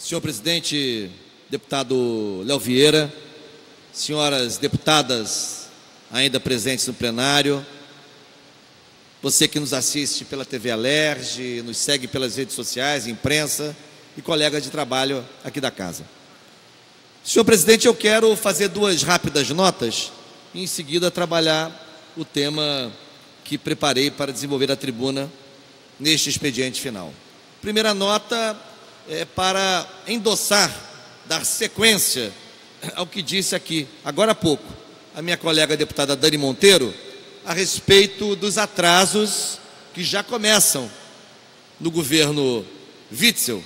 Senhor presidente, deputado Léo Vieira, senhoras deputadas ainda presentes no plenário, você que nos assiste pela TV Alerj, nos segue pelas redes sociais, imprensa e colegas de trabalho aqui da casa. Senhor presidente, eu quero fazer duas rápidas notas e em seguida trabalhar o tema que preparei para desenvolver a tribuna neste expediente final. Primeira nota é para endossar, dar sequência ao que disse aqui, agora há pouco, a minha colega deputada Dani Monteiro, a respeito dos atrasos que já começam no governo Witzel,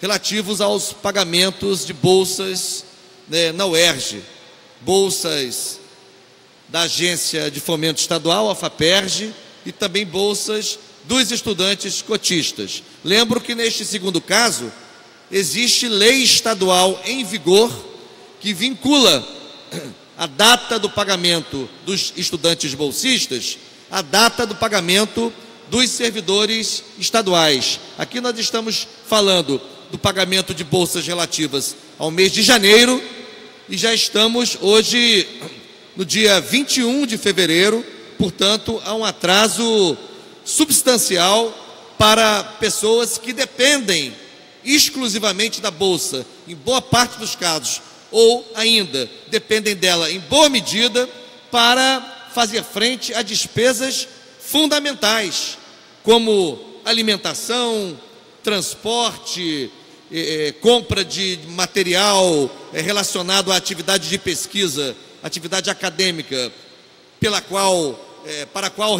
relativos aos pagamentos de bolsas na UERJ, bolsas da Agência de Fomento Estadual, a FAPERJ, e também bolsas dos estudantes cotistas. Lembro que neste segundo caso, existe lei estadual em vigor que vincula a data do pagamento dos estudantes bolsistas à data do pagamento dos servidores estaduais. Aqui nós estamos falando do pagamento de bolsas relativas ao mês de janeiro e já estamos hoje no dia 21 de fevereiro, portanto, há um atraso substancial para pessoas que dependem exclusivamente da bolsa, em boa parte dos casos, ou ainda dependem dela em boa medida para fazer frente a despesas fundamentais, como alimentação, transporte, compra de material relacionado à atividade de pesquisa, atividade acadêmica, para a qual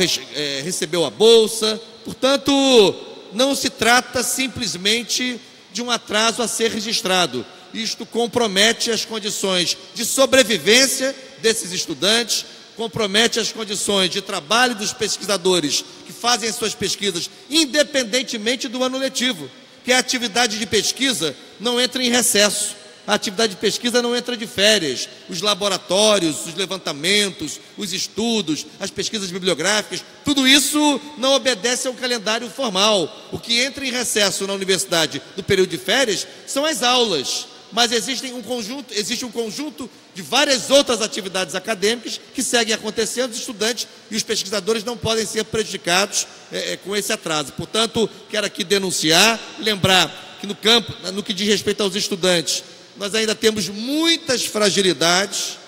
recebeu a bolsa. Portanto, não se trata simplesmente de um atraso a ser registrado. Isto compromete as condições de sobrevivência desses estudantes, compromete as condições de trabalho dos pesquisadores que fazem as suas pesquisas, independentemente do ano letivo, que a atividade de pesquisa não entra em recesso. A atividade de pesquisa não entra de férias. Os laboratórios, os levantamentos, os estudos, as pesquisas bibliográficas, tudo isso não obedece a um calendário formal. O que entra em recesso na universidade no período de férias são as aulas, mas existe um conjunto de várias outras atividades acadêmicas que seguem acontecendo. Os estudantes e os pesquisadores não podem ser prejudicados com esse atraso. Portanto, quero aqui denunciar, lembrar que no que diz respeito aos estudantes, nós ainda temos muitas fragilidades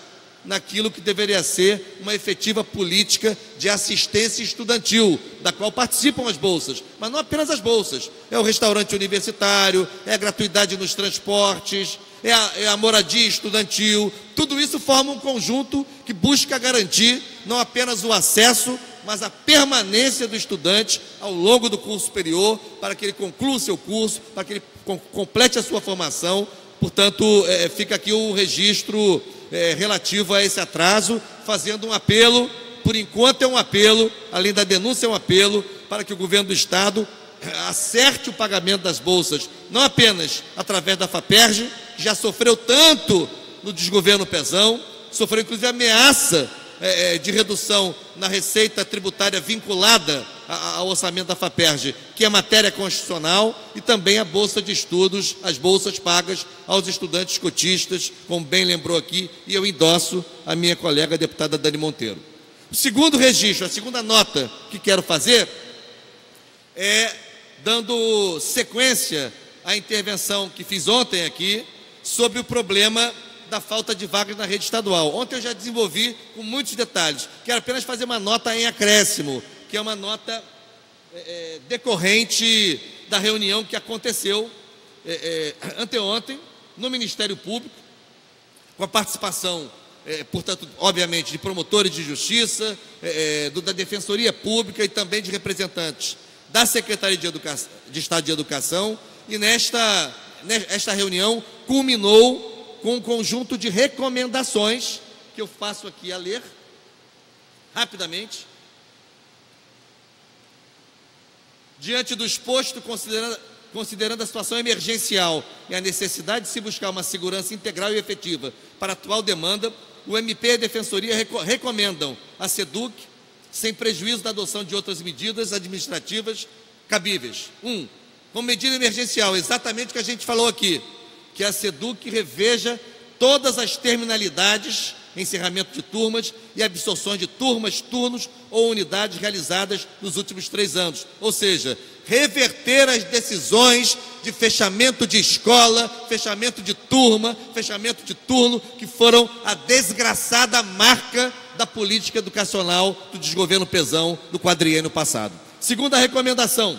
naquilo que deveria ser uma efetiva política de assistência estudantil, da qual participam as bolsas, mas não apenas as bolsas, é o restaurante universitário, é a gratuidade nos transportes, é a moradia estudantil. Tudo isso forma um conjunto que busca garantir não apenas o acesso, mas a permanência do estudante ao longo do curso superior, para que ele conclua o seu curso, para que ele complete a sua formação. Portanto, fica aqui o registro relativo a esse atraso, fazendo um apelo, por enquanto é um apelo, além da denúncia é um apelo, para que o governo do Estado acerte o pagamento das bolsas, não apenas através da FAPERJ, que já sofreu tanto no desgoverno Pezão, sofreu inclusive ameaça de redução na receita tributária vinculada ao orçamento da FAPERJ, que é matéria constitucional, e também a bolsa de estudos, as bolsas pagas aos estudantes cotistas, como bem lembrou aqui, e eu endosso a minha colega deputada Dani Monteiro. O segundo registro, a segunda nota que quero fazer é dando sequência à intervenção que fiz ontem aqui sobre o problema da falta de vagas na rede estadual. Ontem eu já desenvolvi com muitos detalhes. Quero apenas fazer uma nota em acréscimo, que é uma nota decorrente da reunião que aconteceu anteontem no Ministério Público, com a participação, portanto, obviamente, de promotores de justiça, da Defensoria Pública e também de representantes da Secretaria de Estado de Educação. E esta reunião culminou com um conjunto de recomendações que eu faço aqui a ler rapidamente. Diante do exposto, considerando a situação emergencial e a necessidade de se buscar uma segurança integral e efetiva para a atual demanda, o MP e a Defensoria recomendam à SEDUC, sem prejuízo da adoção de outras medidas administrativas cabíveis. 1. como medida emergencial, exatamente o que a gente falou aqui, que a SEDUC reveja todas as terminalidades, encerramento de turmas e absorções de turmas, turnos ou unidades realizadas nos últimos 3 anos. Ou seja, reverter as decisões de fechamento de escola, fechamento de turma, fechamento de turno, que foram a desgraçada marca da política educacional do desgoverno Pezão do quadriênio passado. Segunda recomendação,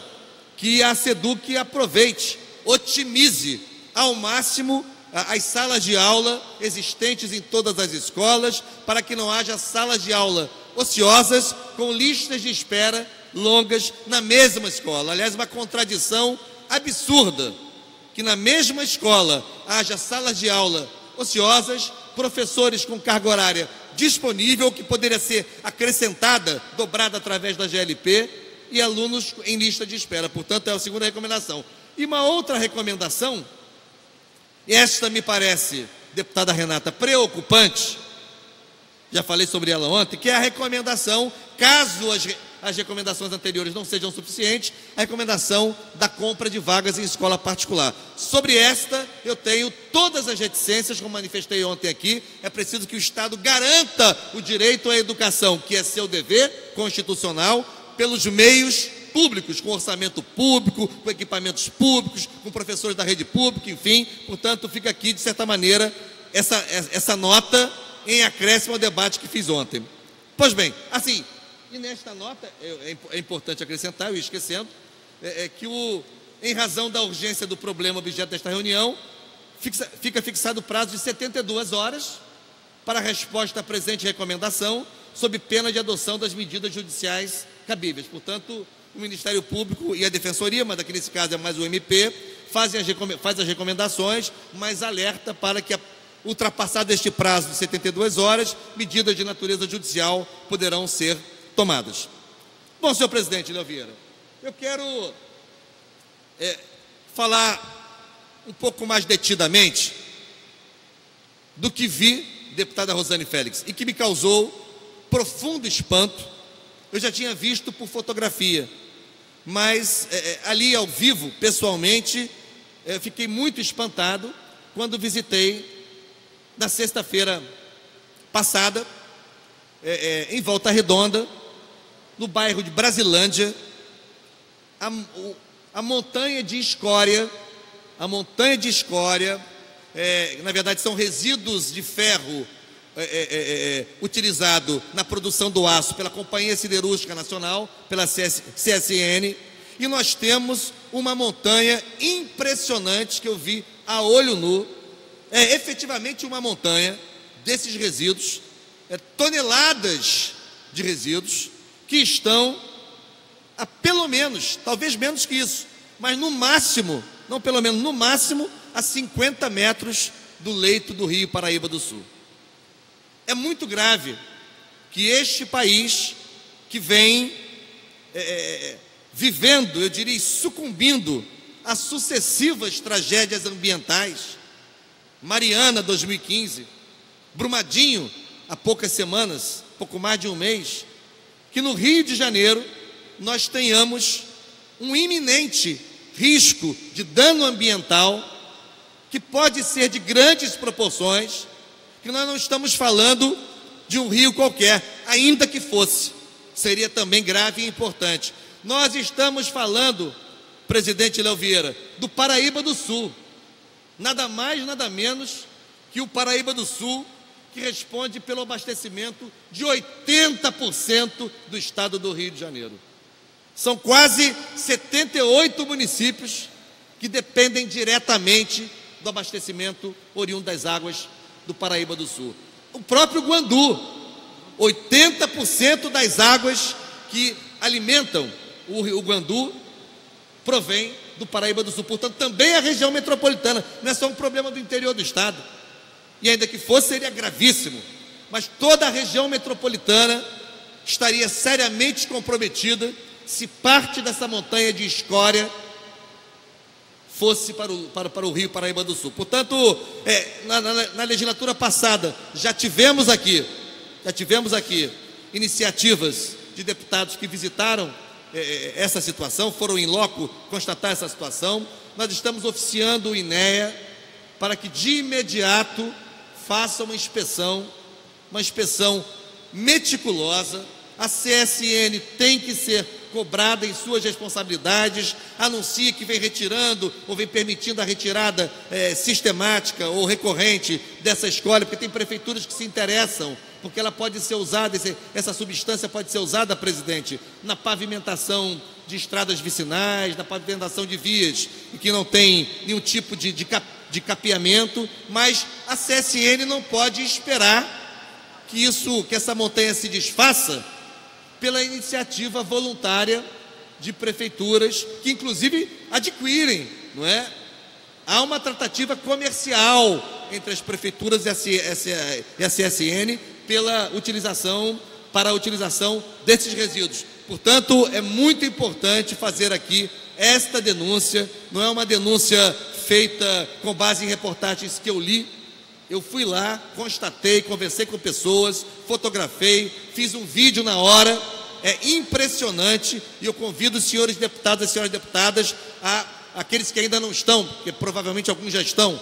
que a SEDUC aproveite, otimize ao máximo as salas de aula existentes em todas as escolas, para que não haja salas de aula ociosas com listas de espera longas na mesma escola. Aliás, uma contradição absurda que na mesma escola haja salas de aula ociosas, professores com carga horária disponível, que poderia ser acrescentada, dobrada através da GLP, e alunos em lista de espera. Portanto, é a segunda recomendação. E uma outra recomendação, esta me parece, deputada Renata, preocupante, já falei sobre ela ontem, que é a recomendação, caso as recomendações anteriores não sejam suficientes, a recomendação da compra de vagas em escola particular. Sobre esta, eu tenho todas as reticências, como manifestei ontem aqui. É preciso que o Estado garanta o direito à educação, que é seu dever constitucional, pelos meios públicos, com orçamento público, com equipamentos públicos, com professores da rede pública, enfim. Portanto, fica aqui, de certa maneira, essa nota em acréscimo ao debate que fiz ontem. Pois bem, assim, e nesta nota, é importante acrescentar, eu ia esquecendo, que em razão da urgência do problema objeto desta reunião, fica fixado o prazo de 72 horas para a resposta à presente recomendação, sob pena de adoção das medidas judiciais cabíveis. Portanto, o Ministério Público e a Defensoria, mas aqui nesse caso é mais o MP, faz as recomendações, mas alerta para que, ultrapassado este prazo de 72 horas, medidas de natureza judicial poderão ser tomadas. Bom, senhor presidente Léo Vieira, eu quero falar um pouco mais detidamente do que vi, deputada Rosane Félix, e que me causou profundo espanto. Eu já tinha visto por fotografia, mas ali ao vivo, pessoalmente, fiquei muito espantado quando visitei, na sexta-feira passada, em Volta Redonda, no bairro de Brasilândia, a montanha de escória, na verdade são resíduos de ferro utilizado na produção do aço pela Companhia Siderúrgica Nacional, pela CSN, e nós temos uma montanha impressionante que eu vi a olho nu. É efetivamente uma montanha desses resíduos, toneladas de resíduos que estão a pelo menos, talvez menos que isso, mas no máximo, não pelo menos, no máximo, a 50 metros do leito do Rio Paraíba do Sul. É muito grave que este país, que vem vivendo, eu diria, sucumbindo a sucessivas tragédias ambientais, Mariana 2015, Brumadinho há poucas semanas, pouco mais de um mês, que no Rio de Janeiro nós tenhamos um iminente risco de dano ambiental que pode ser de grandes proporções, que nós não estamos falando de um rio qualquer, ainda que fosse, seria também grave e importante. Nós estamos falando, presidente Léo Vieira, do Paraíba do Sul, nada mais, nada menos que o Paraíba do Sul, que responde pelo abastecimento de 80% do estado do Rio de Janeiro. São quase 78 municípios que dependem diretamente do abastecimento oriundo das águas do Paraíba do Sul. O próprio Guandu, 80% das águas que alimentam o Guandu provém do Paraíba do Sul. Portanto, também a região metropolitana, não é só um problema do interior do estado, e ainda que fosse, seria gravíssimo, mas toda a região metropolitana estaria seriamente comprometida se parte dessa montanha de escória fosse para o Rio Paraíba do Sul. Portanto, na legislatura passada, já tivemos aqui iniciativas de deputados que visitaram essa situação, foram em loco constatar essa situação. Nós estamos oficiando o INEA para que de imediato faça uma inspeção meticulosa. A CSN tem que ser cobrada em suas responsabilidades, anuncia que vem retirando ou vem permitindo a retirada sistemática ou recorrente dessa escolha, porque tem prefeituras que se interessam, porque ela pode ser usada, essa substância pode ser usada, presidente, na pavimentação de estradas vicinais, na pavimentação de vias, e que não tem nenhum tipo de capeamento, mas a CSN não pode esperar que essa montanha se desfaça pela iniciativa voluntária de prefeituras que inclusive adquirem, não é? Há uma tratativa comercial entre as prefeituras e a CSN para a utilização desses resíduos. Portanto, é muito importante fazer aqui esta denúncia. Não é uma denúncia feita com base em reportagens que eu li. Eu fui lá, constatei, conversei com pessoas, fotografei, fiz um vídeo na hora. É impressionante, e eu convido os senhores deputados e as senhoras deputadas, aqueles que ainda não estão, porque provavelmente alguns já estão,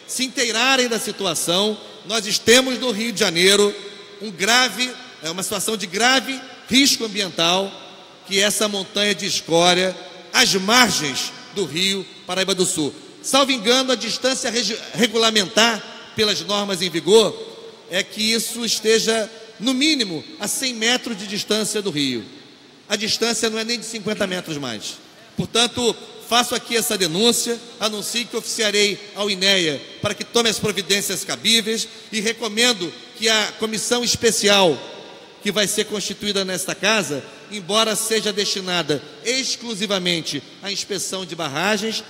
se inteirarem da situação. Nós temos no Rio de Janeiro uma situação de grave risco ambiental, que é essa montanha de escória às margens do Rio Paraíba do Sul. Salvo engano, a distância regulamentar pelas normas em vigor é que isso esteja no mínimo a 100 metros de distância do rio. A distância não é nem de 50 metros mais. Portanto, faço aqui essa denúncia, anuncio que oficiarei ao INEA para que tome as providências cabíveis e recomendo que a comissão especial que vai ser constituída nesta casa, embora seja destinada exclusivamente à inspeção de barragens,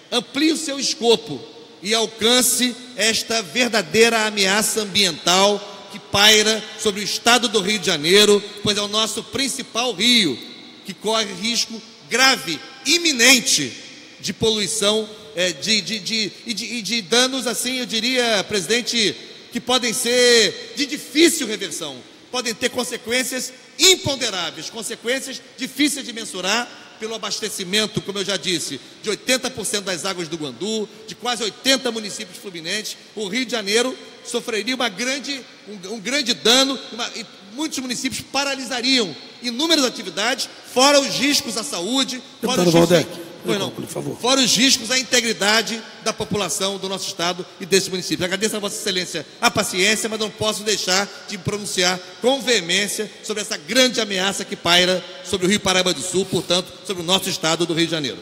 amplie o seu escopo e alcance esta verdadeira ameaça ambiental que paira sobre o estado do Rio de Janeiro, pois é o nosso principal rio, que corre risco grave, iminente, de poluição e de danos, assim, eu diria, presidente, que podem ser de difícil reversão, podem ter consequências imponderáveis, consequências difíceis de mensurar, pelo abastecimento, como eu já disse, de 80% das águas do Guandu, de quase 80 municípios fluminenses. O Rio de Janeiro sofreria um grande dano, e muitos municípios paralisariam inúmeras atividades, fora os riscos à saúde, fora os riscos à integridade da população do nosso estado e desse município. Agradeço a Vossa Excelência a paciência, mas não posso deixar de pronunciar com veemência sobre essa grande ameaça que paira sobre o Rio Paraíba do Sul, portanto, sobre o nosso estado do Rio de Janeiro.